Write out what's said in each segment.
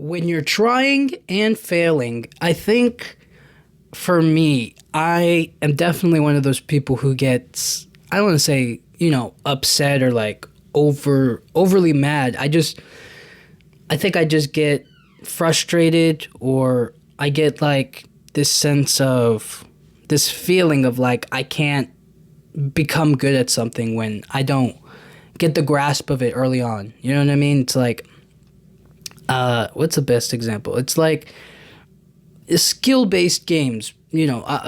When you're trying and failing, I think for me, I am definitely one of those people who gets, I don't want to say, upset or like overly mad. I think I just get frustrated, or I get like this feeling of like I can't become good at something when I don't get the grasp of it early on. You know what I mean? It's like, what's the best example? It's like skill-based games.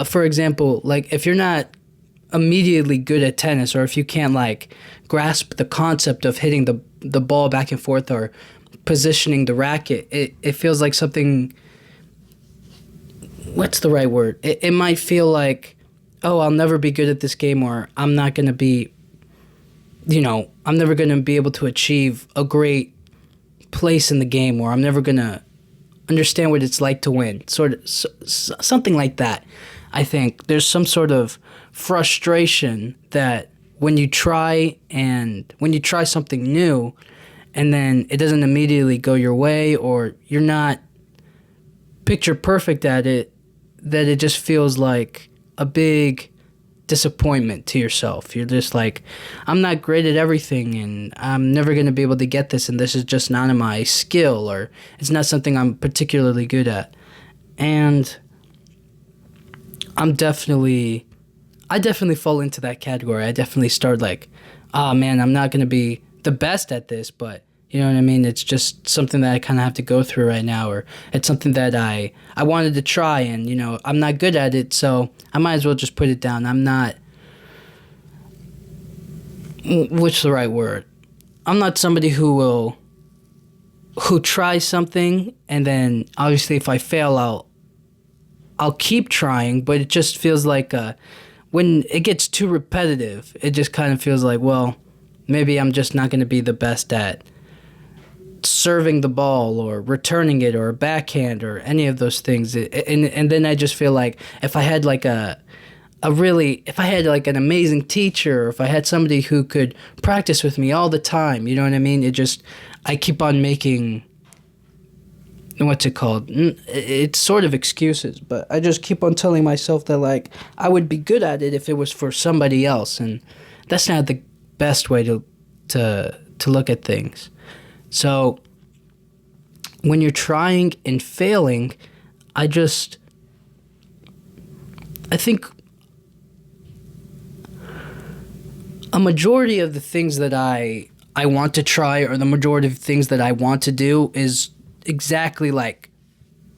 For example, like if you're not immediately good at tennis, or if you can't like grasp the concept of hitting the ball back and forth or positioning the racket, it feels like something. What's the right word? It might feel like, oh, I'll never be good at this game, or I'm not going to be, I'm never going to be able to achieve a great place in the game, or I'm never going to understand what it's like to win. Sort of something like that. I think there's some sort of frustration that when you try something new and then it doesn't immediately go your way, or you're not picture perfect at it, that it just feels like a big disappointment to yourself. You're just like, I'm not great at everything, and I'm never going to be able to get this, and this is just not in my skill, or it's not something I'm particularly good at. And I definitely fall into that category. I definitely start like, oh man, I'm not going to be the best at this, but you know what I mean? It's just something that I kind of have to go through right now, or it's something that I wanted to try, and, I'm not good at it, so I might as well just put it down. I'm not, what's the right word? I'm not somebody who tries something, and then obviously if I fail, I'll keep trying, but it just feels like when it gets too repetitive, it just kind of feels like, well, maybe I'm just not going to be the best at serving the ball or returning it or a backhand or any of those things. And then I just feel like if I had like an amazing teacher, or if I had somebody who could practice with me all the time, you know what I mean? I keep on making, what's it called? It's sort of excuses, but I just keep on telling myself that like I would be good at it if it was for somebody else, and that's not the best way to look at things. So when you're trying and failing, I think a majority of the things that I want to try, or the majority of things that I want to do, is exactly like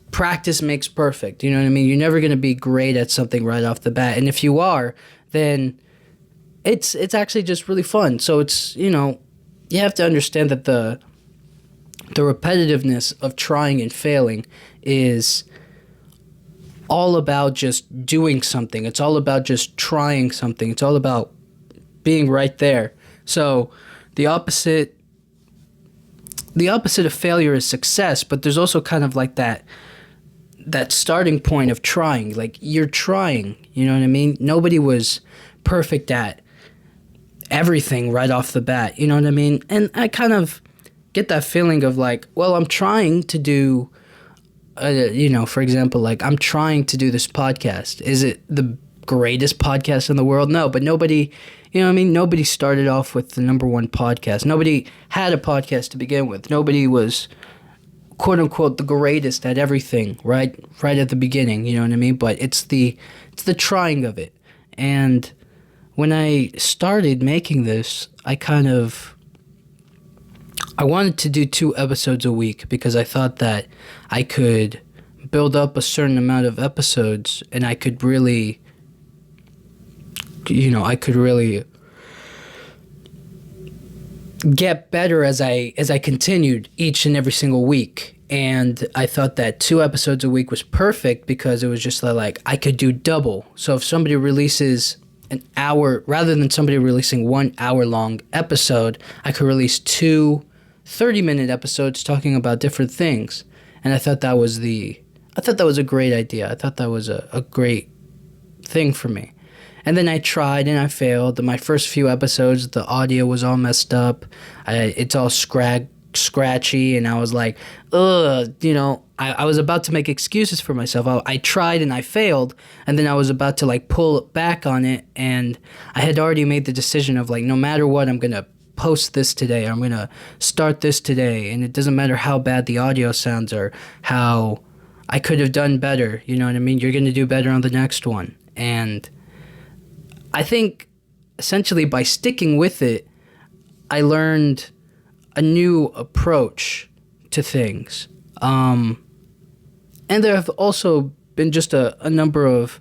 practice makes perfect. You know what I mean? You're never going to be great at something right off the bat. And if you are, then it's actually just really fun. So it's, you have to understand that the repetitiveness of trying and failing is all about just doing something. It's all about just trying something. It's all about being right there. So the opposite of failure is success, but there's also kind of like that starting point of trying. Like, you're trying, you know what I mean? Nobody was perfect at everything right off the bat, you know what I mean? And I kind of get that feeling of like, well, I'm trying to do, for example, like I'm trying to do this podcast. Is it the greatest podcast in the world? No, but nobody, you know what I mean? Nobody started off with the number one podcast. Nobody had a podcast to begin with. Nobody was, quote unquote, the greatest at everything right at the beginning, you know what I mean? But it's the trying of it. And when I started making this, I wanted to do 2 episodes a week, because I thought that I could build up a certain amount of episodes, and I could really, get better as I continued each and every single week. And I thought that 2 episodes a week was perfect, because it was just like I could do double. So if somebody releases an hour, rather than somebody releasing 1 hour long episode, I could release 2 30-minute episodes talking about different things. And I thought that was a great idea. I thought that was a great thing for me. And then I tried and I failed. My first few episodes, the audio was all messed up. It's all scratchy, and I was like, ugh, you know, I was about to make excuses for myself. I tried and I failed, and then I was about to like pull back on it, and I had already made the decision of like, no matter what, I'm gonna post this today, I'm gonna start this today, and it doesn't matter how bad the audio sounds or how I could have done better, you know what I mean? You're gonna do better on the next one. And I think essentially by sticking with it, I learned a new approach to things. And there have also been just a number of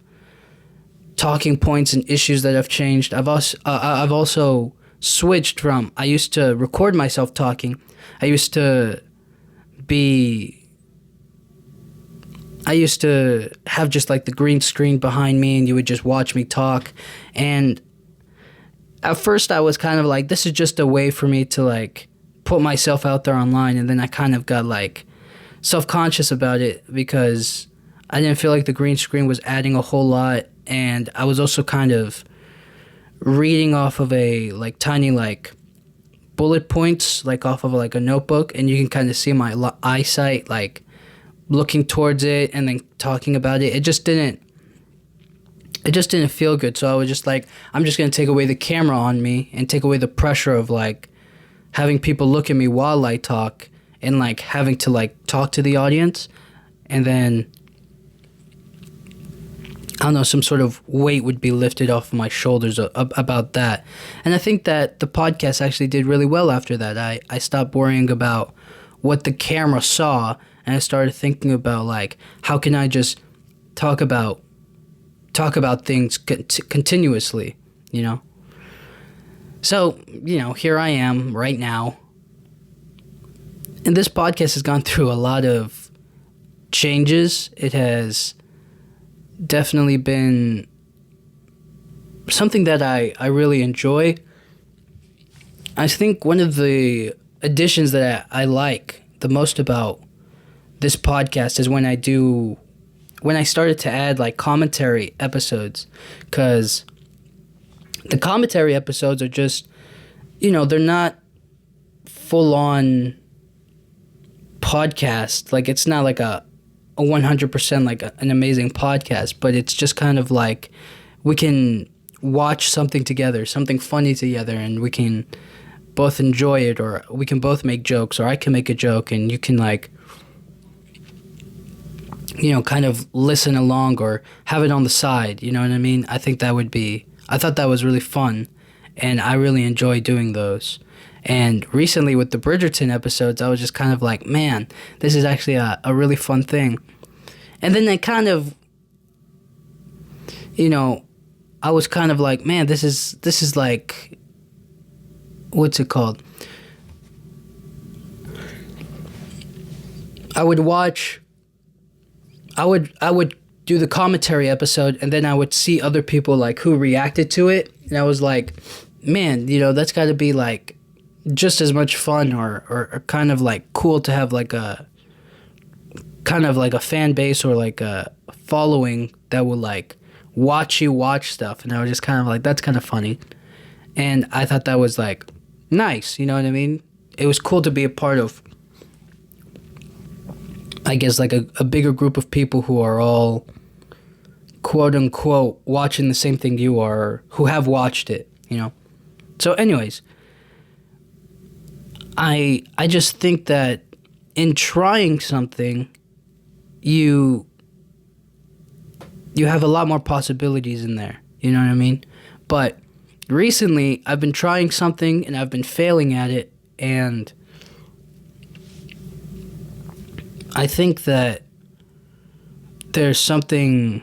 talking points and issues that have changed. I've also switched from, I used to record myself talking. I used to have just like the green screen behind me, and you would just watch me talk. And at first I was kind of like, this is just a way for me to like put myself out there online. And then I kind of got like self-conscious about it because I didn't feel like the green screen was adding a whole lot. And I was also kind of reading off of a like tiny like bullet points, like off of like a notebook, and you can kind of see my eyesight like looking towards it and then talking about it. It just didn't feel good. So I was just like, I'm just going to take away the camera on me and take away the pressure of like having people look at me while I talk and like having to like talk to the audience. And then, I don't know, some sort of weight would be lifted off of my shoulders about that. And I think that the podcast actually did really well after that. I stopped worrying about what the camera saw, and I started thinking about like, how can I just talk about things continuously, you know? So, you know, here I am right now. And this podcast has gone through a lot of changes. It has definitely been something that I really enjoy. I think one of the additions that I like the most about this podcast is when I started to add like commentary episodes, because the commentary episodes are just, you know, they're not full on podcast. Like it's not like a 100% like an amazing podcast, but it's just kind of like we can watch something together, something funny together, and we can both enjoy it, or we can both make jokes, or I can make a joke and you can like, you know, kind of listen along or have it on the side, you know what I mean? I thought that was really fun, and I really enjoy doing those. And recently with the Bridgerton episodes, I was just kind of like, man, this is actually a really fun thing. And then they kind of, you know, I was kind of like, man, this is like, what's it called? I would do the commentary episode, and then I would see other people like who reacted to it, and I was like, man, you know, that's got to be like just as much fun or kind of like cool to have like a kind of like a fan base or like a following that will like watch you watch stuff. And I was just kind of like, that's kind of funny. And I thought that was like nice, you know what I mean? It was cool to be a part of, I guess, like a bigger group of people who are all quote unquote watching the same thing you are, or who have watched it, you know? So anyways, I just think that in trying something, you have a lot more possibilities in there, you know what I mean? But recently, I've been trying something and I've been failing at it, and I think that there's something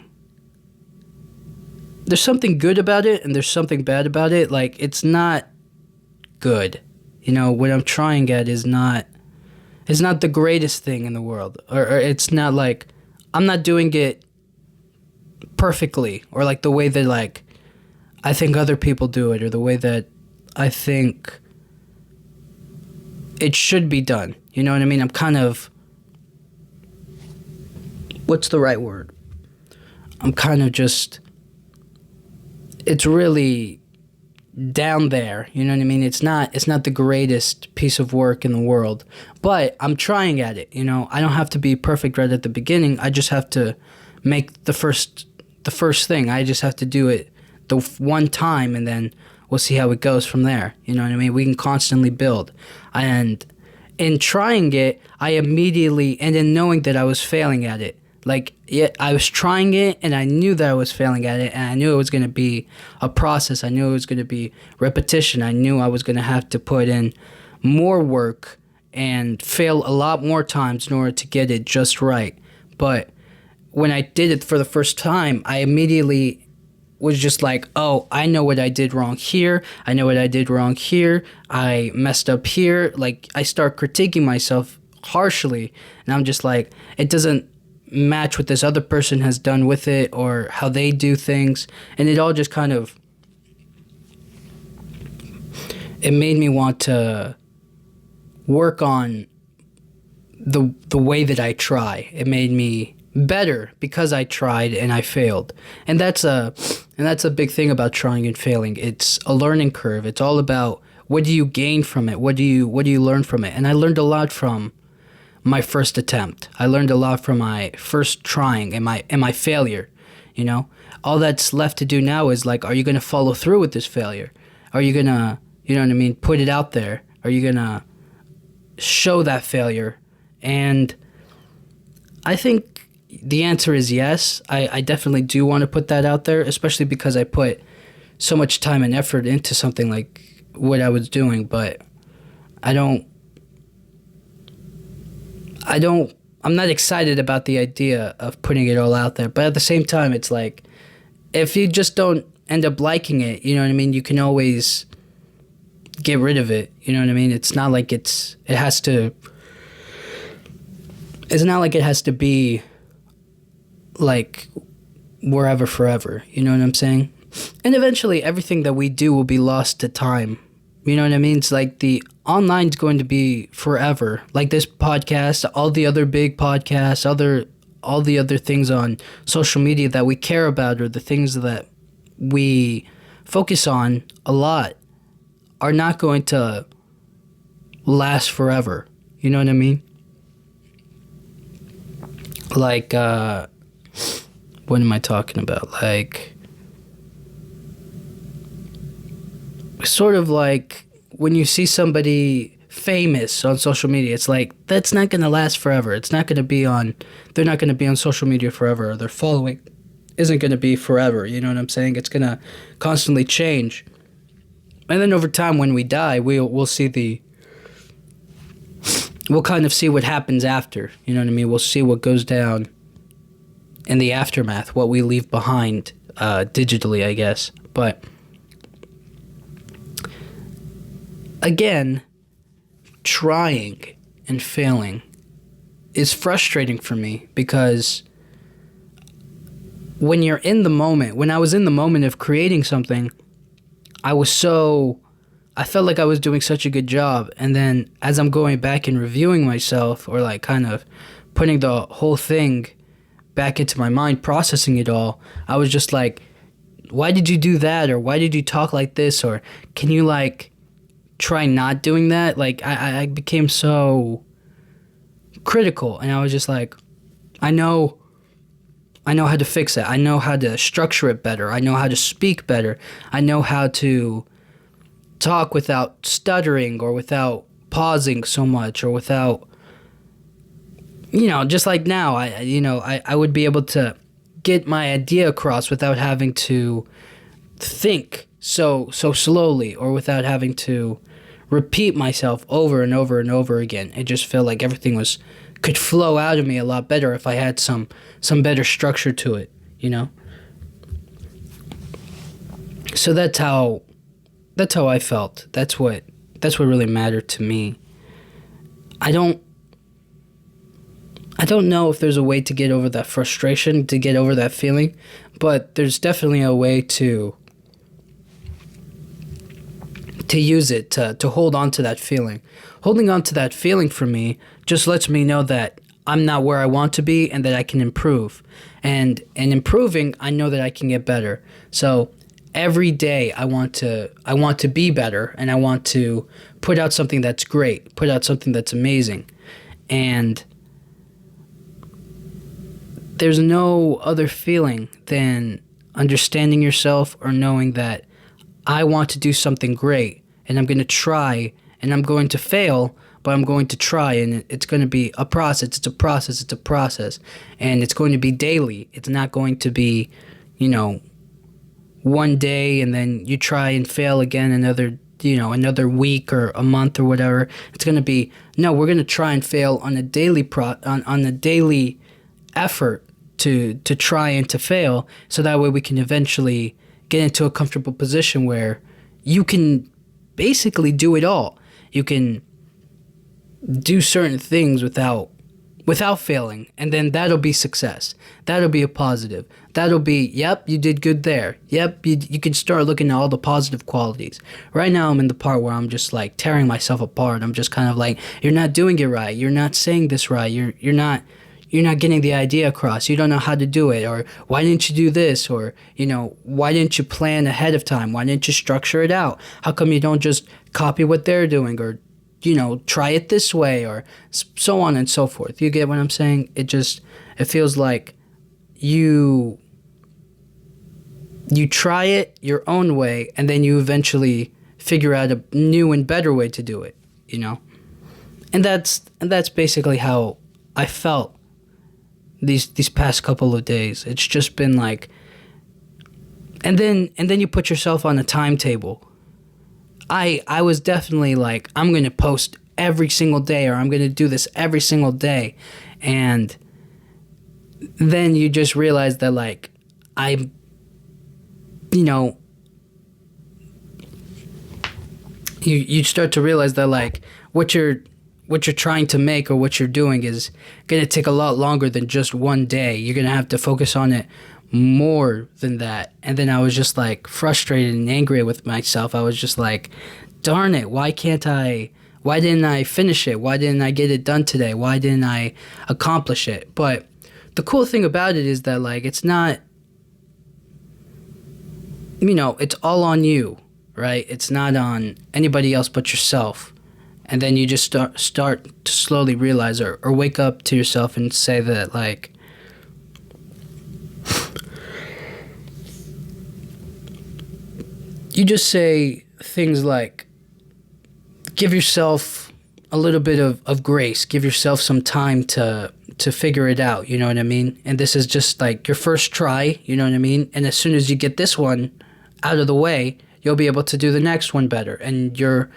good about it and there's something bad about it. Like, it's not good. You know, what I'm trying at is not the greatest thing in the world. Or it's not like, I'm not doing it perfectly, or like the way that like I think other people do it, or the way that I think it should be done. You know what I mean? I'm kind of, what's the right word? I'm kind of just, it's really down there. You know what I mean? It's not the greatest piece of work in the world, but I'm trying at it. You know, I don't have to be perfect right at the beginning. I just have to make the first thing. I just have to do it the one time, and then we'll see how it goes from there. You know what I mean? We can constantly build. And in trying it, I immediately, and in knowing that I was failing at it, like, yeah, I was trying it and I knew that I was failing at it, and I knew it was going to be a process. I knew it was going to be repetition. I knew I was going to have to put in more work and fail a lot more times in order to get it just right. But when I did it for the first time, I immediately was just like, oh, I know what I did wrong here. I know what I did wrong here. I messed up here. Like, I start critiquing myself harshly, and I'm just like, it doesn't match what this other person has done with it or how they do things. And it all just kind of, it made me want to work on the way that I try. It made me better because I tried and I failed. And that's a big thing about trying and failing. It's a learning curve. It's all about, what do you gain from it? What do you learn from it? And I learned a lot from my first attempt. I learned a lot from my first trying and my failure. You know, all that's left to do now is, like, are you going to follow through with this failure? Are you going to, you know what I mean, put it out there? Are you going to show that failure? And I think the answer is yes. I definitely do want to put that out there, especially because I put so much time and effort into something like what I was doing. But I'm not excited about the idea of putting it all out there. But at the same time, it's like, if you just don't end up liking it, you know what I mean, you can always get rid of it. You know what I mean? It's not like it has to be like wherever forever. You know what I'm saying? And eventually everything that we do will be lost to time. You know what I mean? It's like the online's going to be forever. Like this podcast, all the other big podcasts, all the other things on social media that we care about, or the things that we focus on a lot, are not going to last forever. You know what I mean? Like, what am I talking about? Like, sort of like when you see somebody famous on social media, it's like, that's not going to last forever. It's not going to be on, they're not going to be on social media forever. Or their following isn't going to be forever. You know what I'm saying? It's going to constantly change. And then over time, when we die, we'll kind of see what happens after. You know what I mean? We'll see what goes down in the aftermath, what we leave behind digitally, I guess. But again, trying and failing is frustrating for me, because when you're in the moment, when I was in the moment of creating something, I felt like I was doing such a good job. And then as I'm going back and reviewing myself, or like kind of putting the whole thing back into my mind, processing it all, I was just like, why did you do that? Or why did you talk like this? Or can you like try not doing that? Like I became so critical, and I was just like, I know how to fix it. I know how to structure it better. I know how to speak better. I know how to talk without stuttering, or without pausing so much, or without, you know, just like now, I would be able to get my idea across without having to think so slowly, or without having to repeat myself over and over and over again. It just felt like everything could flow out of me a lot better if I had some better structure to it, you know? So that's how I felt. That's what really mattered to me. I don't know if there's a way to get over that frustration, to get over that feeling, but there's definitely a way to use it, to hold on to that feeling. Holding on to that feeling for me just lets me know that I'm not where I want to be, and that I can improve. And in improving, I know that I can get better. So every day I want to be better, and I want to put out something that's great, put out something that's amazing. And there's no other feeling than understanding yourself or knowing that I want to do something great, and I'm going to try, and I'm going to fail, but I'm going to try, and it's going to be a process. It's a process. It's a process. And it's going to be daily. It's not going to be, one day and then you try and fail again another week or a month or whatever. It's going to be, no, we're going to try and fail on a daily on a daily effort to try and to fail, so that way we can eventually get into a comfortable position where you can basically do it all. You can do certain things without failing, and then that'll be success. That'll be a positive. That'll be, yep, you did good there. Yep, you can start looking at all the positive qualities. Right now I'm in the part where I'm just like tearing myself apart. I'm just kind of like, you're not doing it right. You're not saying this right. You're not getting the idea across. You don't know how to do it, or why didn't you do this, or why didn't you plan ahead of time? Why didn't you structure it out? How come you don't just copy what they're doing, or try it this way, or so on and so forth. You get what I'm saying? It feels like you try it your own way, and then you eventually figure out a new and better way to do it, And that's basically how I felt these past couple of days. It's just been like, and then you put yourself on a timetable. I was definitely like, I'm going to post every single day, or I'm going to do this every single day. And then you just realize that, like, you start to realize that, like, what you're trying to make or what you're doing is going to take a lot longer than just one day. You're going to have to focus on it more than that. And then I was just like frustrated and angry with myself. I was just like, darn it, why didn't I finish it? Why didn't I get it done today? Why didn't I accomplish it? But the cool thing about it is that, like, it's not, it's all on you, right? It's not on anybody else but yourself. And then you just start to slowly realize or wake up to yourself and say that, like, you just say things like, give yourself a little bit of grace. Give yourself some time to figure it out, you know what I mean? And this is just like your first try, you know what I mean? And as soon as you get this one out of the way, you'll be able to do the next one better. And your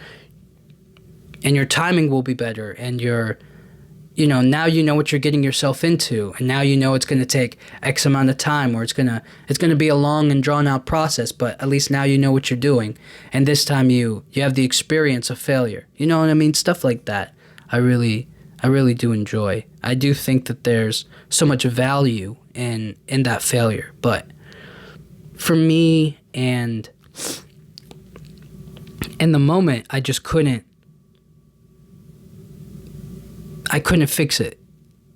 timing will be better. And now you know what you're getting yourself into, and now you know it's going to take X amount of time, or it's going to be a long and drawn out process, but at least now you know what you're doing. And this time you have the experience of failure. You know what I mean? Stuff like that. I really do enjoy. I do think that there's so much value in that failure, but for me, and in the moment, I just couldn't fix it.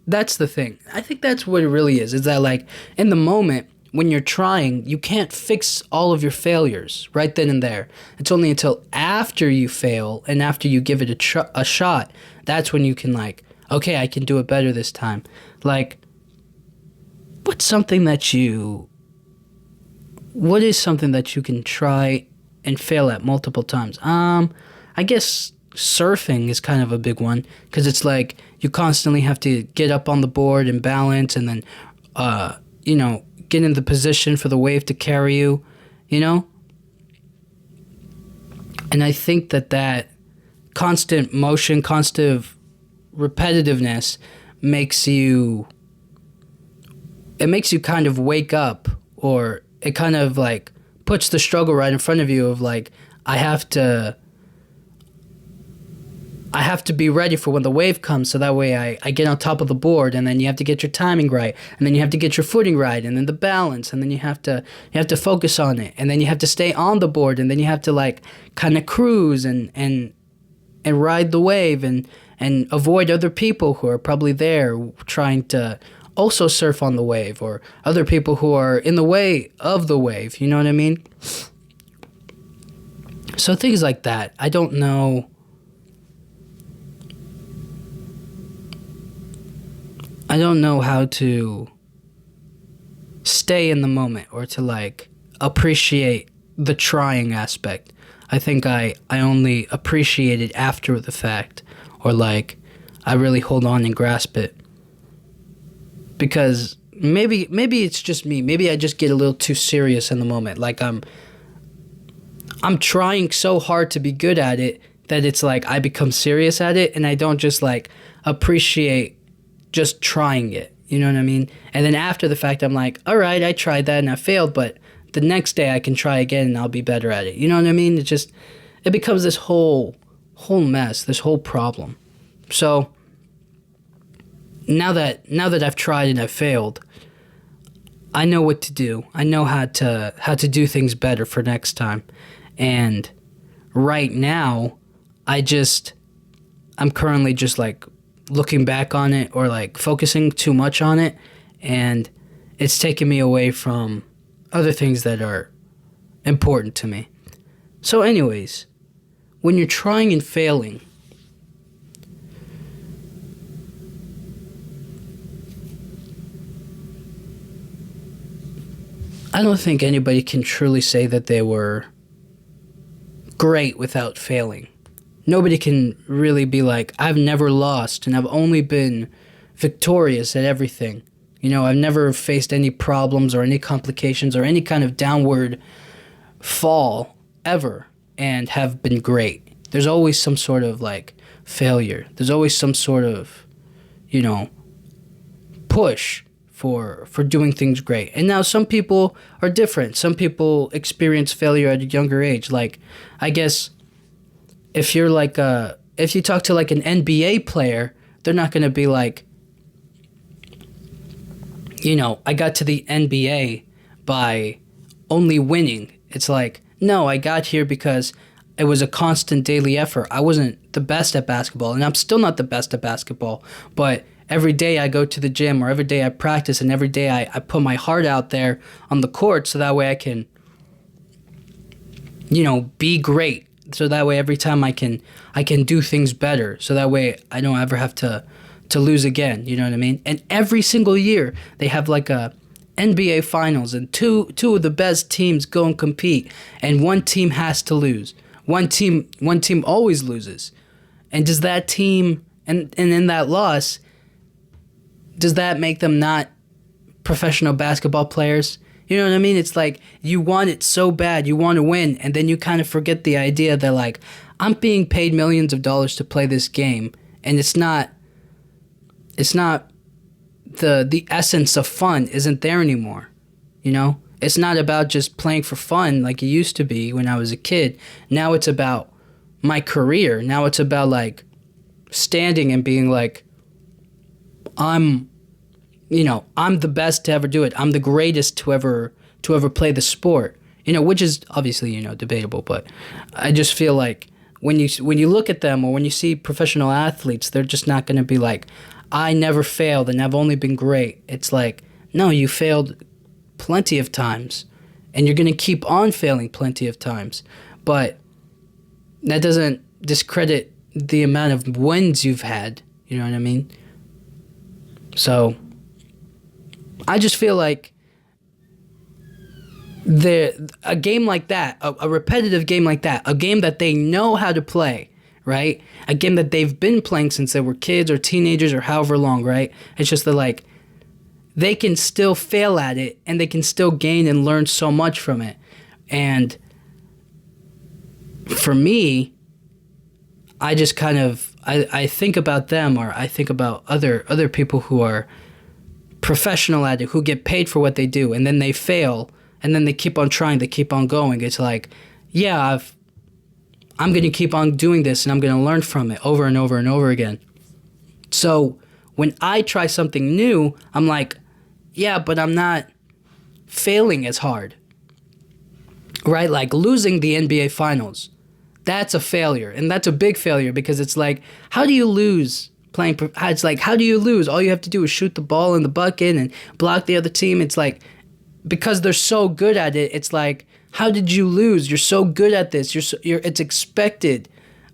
That's the thing. I think that's what it really is that, like, in the moment when you're trying, you can't fix all of your failures right then and there. It's only until after you fail and after you give it a shot, that's when you can, like, okay, I can do it better this time. Like, what is something that you can try and fail at multiple times? I guess surfing is kind of a big one, because it's like you constantly have to get up on the board and balance, and then get in the position for the wave to carry you, and I think that constant motion, constant repetitiveness makes you kind of wake up, or it kind of like puts the struggle right in front of you of, like, I have to be ready for when the wave comes, so that way I get on top of the board, and then you have to get your timing right, and then you have to get your footing right, and then the balance, and then you have to focus on it, and then you have to stay on the board, and then you have to, like, kind of cruise and ride the wave and avoid other people who are probably there trying to also surf on the wave, or other people who are in the way of the wave, you know what I mean? So things like that. I don't know. I don't know how to stay in the moment or to like appreciate the trying aspect. I think I only appreciate it after the fact, or like I really hold on and grasp it. Because maybe it's just me. Maybe I just get a little too serious in the moment. Like I'm trying so hard to be good at it that it's like I become serious at it, and I don't just like appreciate just trying it. You know what I mean? And then after the fact, I'm like, all right, I tried that and I failed, but the next day I can try again and I'll be better at it. You know what I mean? It becomes this whole mess, this whole problem. So now that I've tried and I've failed, I know what to do. I know how to do things better for next time. And right now, I'm currently just like looking back on it, or like focusing too much on it, and it's taken me away from other things that are important to me. So anyways, when you're trying and failing, I don't think anybody can truly say that they were great without failing. Nobody can really be like, I've never lost and I've only been victorious at everything. You know, I've never faced any problems or any complications or any kind of downward fall ever and have been great. There's always some sort of like failure. There's always some sort of, you know, push for doing things great. And now some people are different. Some people experience failure at a younger age. Like, I guess if you talk to like an NBA player, they're not going to be like, you know, I got to the NBA by only winning. It's like, no, I got here because it was a constant daily effort. I wasn't the best at basketball, and I'm still not the best at basketball, but every day I go to the gym, or every day I practice, and every day I put my heart out there on the court, so that way I can, you know, be great. So that way every time I can do things better. So that way I don't ever have to lose again. You know what I mean? And every single year they have like a NBA finals, and two of the best teams go and compete, and one team has to lose. One team always loses. And does that team, and in that loss, does that make them not professional basketball players? You know what I mean? It's like you want it so bad, you want to win, and then you kind of forget the idea that like, I'm being paid millions of dollars to play this game, and it's not the essence of fun isn't there anymore. You know? It's not about just playing for fun like it used to be when I was a kid. Now it's about my career. Now it's about like standing and being like, I'm the best to ever do it. I'm the greatest to ever play the sport. You know, which is obviously, you know, debatable, but I just feel like when you look at them, or when you see professional athletes, they're just not going to be like, I never failed and I've only been great. It's like, no, you failed plenty of times, and you're going to keep on failing plenty of times. But that doesn't discredit the amount of wins you've had. You know what I mean? So I just feel like a game like that, a repetitive game like that, a game that they know how to play, right? A game that they've been playing since they were kids or teenagers or however long, right? It's just that like they can still fail at it, and they can still gain and learn so much from it. And for me, I just kind of I think about them, or I think about other people who are professional at it, who get paid for what they do, and then they fail, and then they keep on trying, they keep on going. It's like, yeah, I'm going to keep on doing this, and I'm going to learn from it over and over and over again. So when I try something new, I'm like, yeah, but I'm not failing as hard, right? Like losing the NBA finals, that's a failure, and that's a big failure, because it's like, how do you lose It's like, how do you lose? All you have to do is shoot the ball in the bucket and block the other team. It's like, because they're so good at it, it's like, how did you lose? You're so good at this. It's expected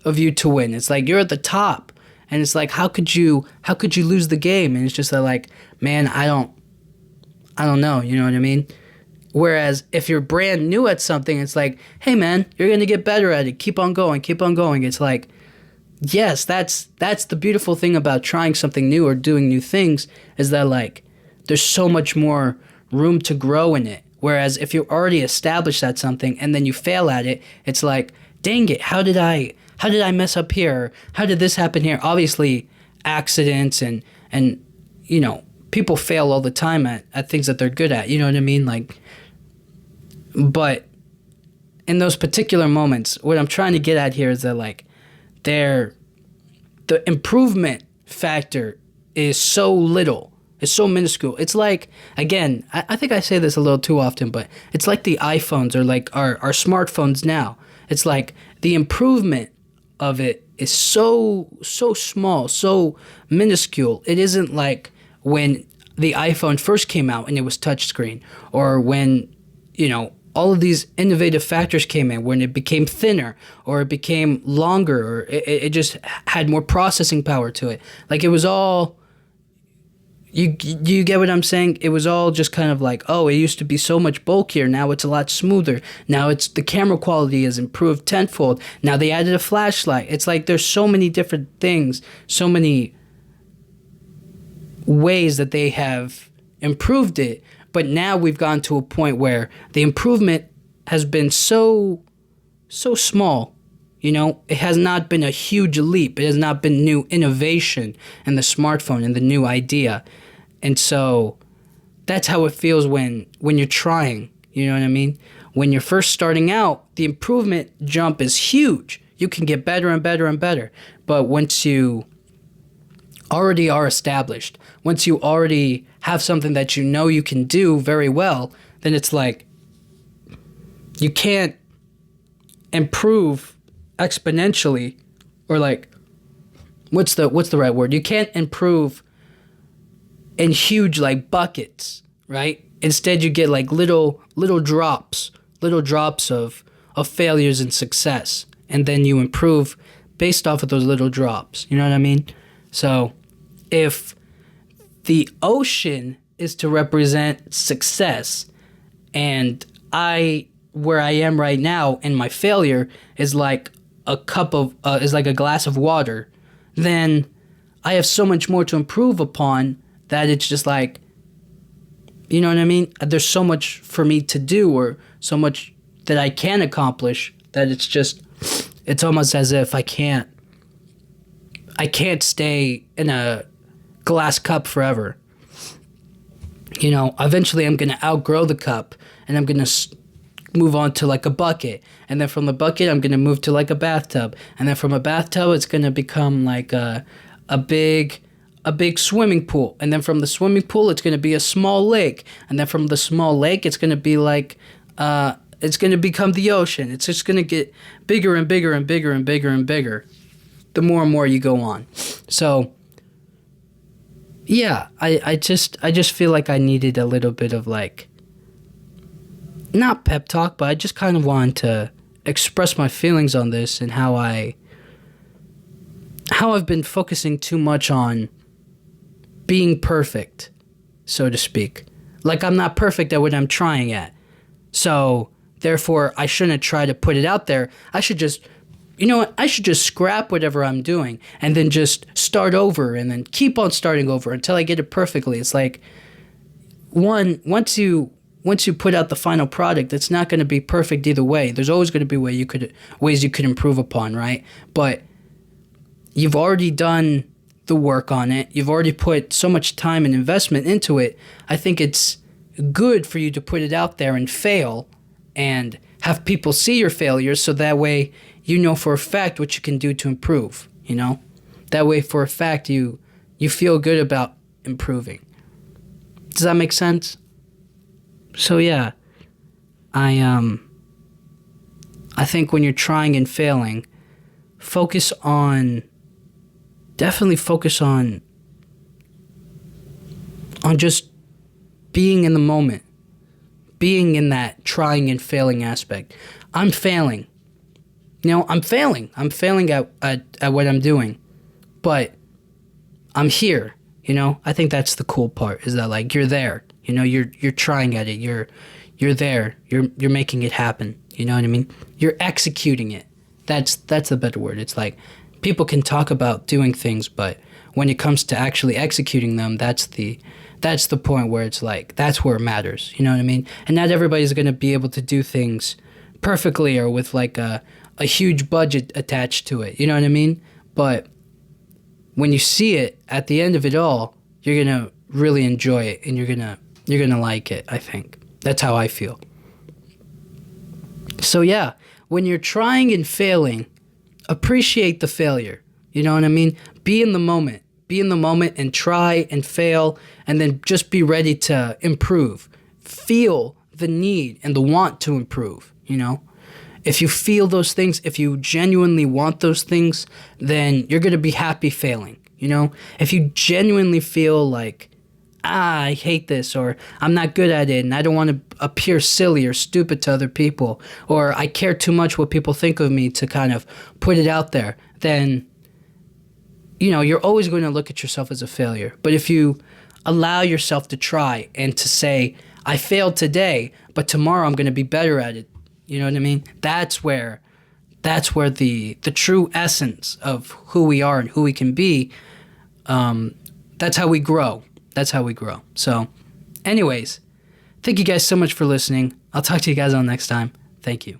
of you to win. It's like you're at the top, and it's like, how could you lose the game? And it's just like, man, I don't know. You know what I mean? Whereas if you're brand new at something, it's like, hey man, you're gonna get better at it. Keep on going. Keep on going. It's like, yes, that's the beautiful thing about trying something new or doing new things, is that like there's so much more room to grow in it. Whereas if you're already established at something and then you fail at it, it's like, dang it, how did I mess up here? How did this happen here? Obviously, accidents and you know, people fail all the time at things that they're good at. You know what I mean? Like, but in those particular moments, what I'm trying to get at here is that like the improvement factor is so little. It's so minuscule. It's like, again, I think I say this a little too often, but it's like the iPhones or like our smartphones now. It's like the improvement of it is so small, so minuscule. It isn't like when the iPhone first came out and it was touchscreen, or when, you know, all of these innovative factors came in, when it became thinner or it became longer, or it just had more processing power to it. Like it was all... You get what I'm saying? It was all just kind of like, oh, it used to be so much bulkier. Now it's a lot smoother. Now the camera quality has improved tenfold. Now they added a flashlight. It's like there's so many different things, so many ways that they have improved it. But now we've gotten to a point where the improvement has been so small. You know, it has not been a huge leap. It has not been new innovation in the smartphone and the new idea. And so that's how it feels when you're trying. You know what I mean? When you're first starting out, the improvement jump is huge. You can get better and better and better. But once you already are established, once you already have something that you know you can do very well, then it's like you can't improve exponentially, or like, what's the right word? You can't improve in huge like buckets, right? Instead, you get like little drops of failures and success, and then you improve based off of those little drops. You know what I mean? So, if the ocean is to represent success, and where I am right now in my failure is like is like a glass of water, then I have so much more to improve upon that it's just like, you know what I mean? There's so much for me to do, or so much that I can accomplish, that it's almost as if I can't stay in a glass cup forever. You know, eventually I'm going to outgrow the cup, and I'm going to move on to like a bucket, and then from the bucket I'm going to move to like a bathtub, and then from a bathtub it's going to become like a big swimming pool, and then from the swimming pool it's going to be a small lake, and then from the small lake it's going to be like it's going to become the ocean. It's just going to get bigger and bigger and bigger and bigger and bigger the more and more you go on. So yeah, I just feel like I needed a little bit of like, not pep talk, but I just kind of wanted to express my feelings on this, and how I've been focusing too much on being perfect, so to speak. Like, I'm not perfect at what I'm trying at. So, therefore, I shouldn't try to put it out there. I should just, you know what, I should just scrap whatever I'm doing and then just start over, and then keep on starting over until I get it perfectly. It's like, once you put out the final product, it's not going to be perfect either way. There's always going to be ways you could improve upon, right? But you've already done the work on it. You've already put so much time and investment into it. I think it's good for you to put it out there and fail, and have people see your failures, so that way you know for a fact what you can do to improve, you know? That way for a fact you feel good about improving. Does that make sense? So yeah, I think when you're trying and failing, focus on definitely focus on just being in the moment, being in that trying and failing aspect. I'm failing. I'm failing. I'm failing at what I'm doing, but I'm here. I think that's the cool part, is that like you're there. You're trying at it. You're there. You're making it happen. You know what I mean? You're executing it. That's the better word. It's like people can talk about doing things, but when it comes to actually executing them, that's the point where it's like that's where it matters. You know what I mean? And not everybody's gonna be able to do things perfectly or with like a huge budget attached to it. You know what I mean? But when you see it at the end of it all, you're gonna really enjoy it, and you're gonna like it. I think that's how I feel. So yeah, when you're trying and failing, appreciate the failure. You know what I mean? Be in the moment. Be in the moment and try and fail, and then just be ready to improve. Feel the need and the want to improve. If you feel those things, if you genuinely want those things, then you're going to be happy failing. If you genuinely feel like, I hate this, or I'm not good at it, and I don't want to appear silly or stupid to other people, or I care too much what people think of me to kind of put it out there, then, you're always going to look at yourself as a failure. But if you allow yourself to try and to say, I failed today, but tomorrow I'm going to be better at it. You know what I mean? That's where the true essence of who we are and who we can be, that's how we grow. That's how we grow. So, anyways, thank you guys so much for listening. I'll talk to you guys all next time. Thank you.